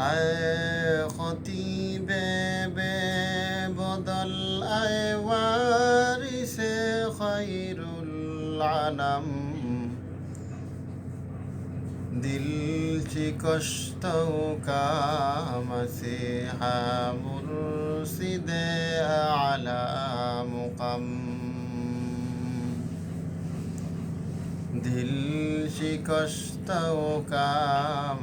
আয় খতিবে বে বদল আয় ওয়ারিসে খায়রুল আনাম দিল শিকস্তও কা মসিহা মুরশিদে আলা মুকাম দিল শিকস্তও কা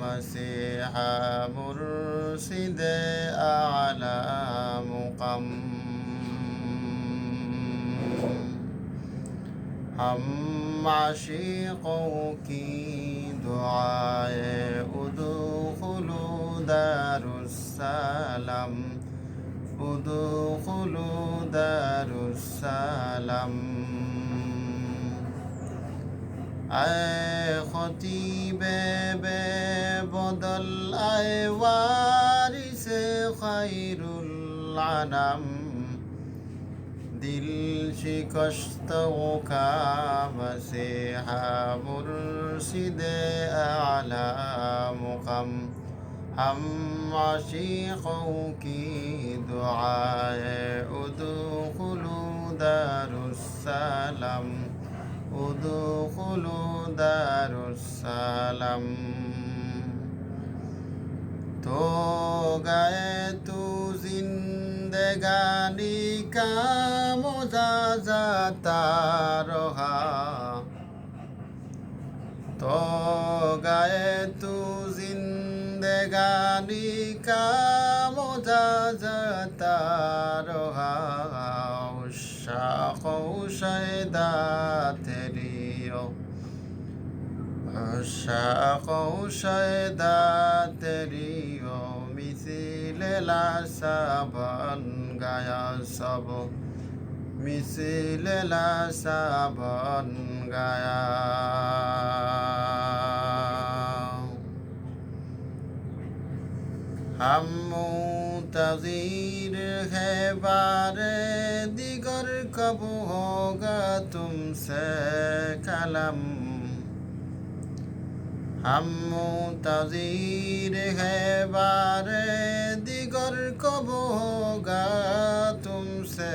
মসিহা মুরশিদে আলা মুকাম हम आशिकों की दुआए उदखुलू दारुस्सलाम उदखुलू दारुस्सलाम आए खतीबे बे बदल आए वारिसे खैरुल अनम दिल शिकस्तों का मसीहा मुर्शिदे आला मुक़म हम आशिकों की दुआए उदखुलू दारुस्सलाम उदखुलू दारुस्सलाम तो गए तू जिंदगानी का मुजाज़ाता रहा तो गए तू जिंदगानी का मुजाज़ाता रहा उशाक़ो शैदा तेरी उशाक़ो शैदा तेरी मिसिल लाशा बन गया सब मिसिल लाशा बन गया हम मुंतज़िर है बारे दिगर कब होगा तुमसे कलम हम मुंतज़िर है बारे दिगर कब होगा तुमसे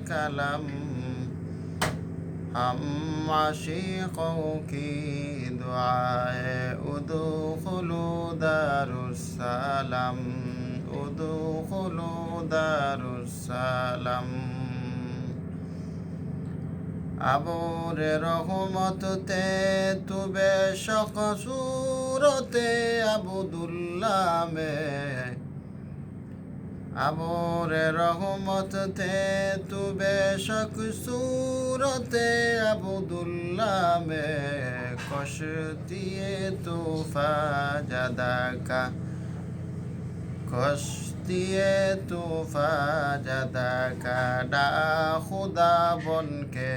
कलम हम आशिकों की दुआए उदखुलू दारुस्सलाम उदखुलू दारुस्सलाम আবরে রহমতে তু বেশক সুরতে আবদুল্লাহ মে আবরে রহমতে তু বেশক সুরতে আবদুল্লাহ মে কশতিয়ে তুফা জাদাকা कश्तिए तूफा जदा का ना खुदा बन के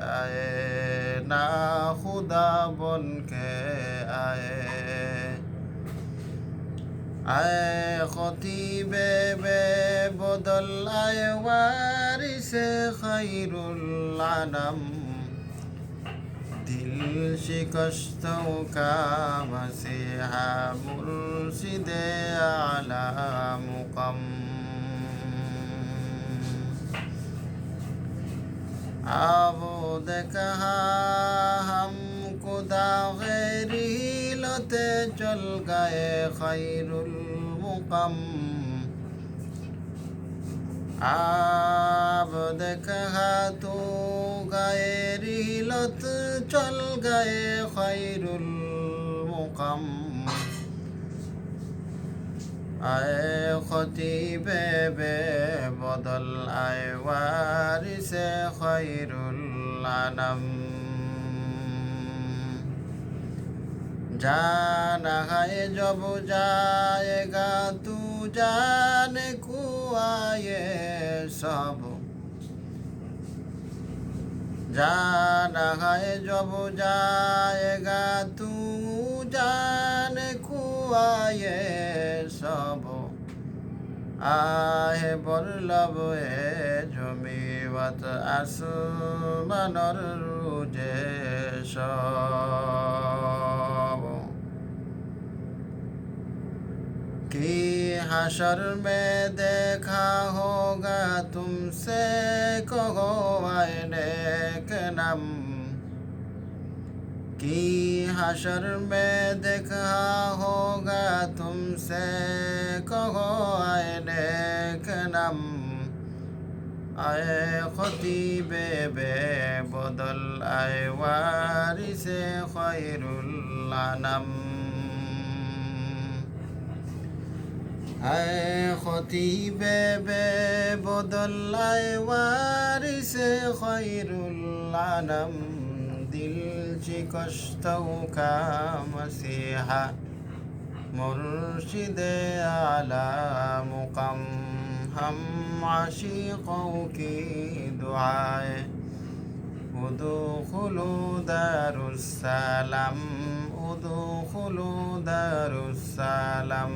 आए ना खुदा बन के आए आए खतीबे बे बदल आए वारिसे खैरुल अनम दिल शिकस्तों का मसीहा मुर्शिदे आला मुक़म आबूद कहा हम खुदा गैरी लते चल गए खैरुल मुक़म आबद कहा तो गैरी लत चल गए खैरुल मुक़म आए खतीबे बे बदल आए वारिसे खैरुल अनम जाना है जब जाएगा तू जाने को आए सब जाना है जब जाएगा तू जाने को आए सब आहे বল্লভ এ জমিওয়াত আসমানর রুজে সব कि हशर में देखा होगा तुमसे कहो आए नेक नम कि हशर में देखा होगा तुमसे कहो आए नेक नम आए खतीबे बे बदल आए वारिसे खैरुल अनम आए खतीबे बे बदल आए वारिसे खैरुल अनम दिल शिकस्तों का मसीहा मुर्शिदे आला मुक़म हम आशिकों की दुआएं उदुखुलू दारुस्सलाम उदुखुलू दारुस्सलाम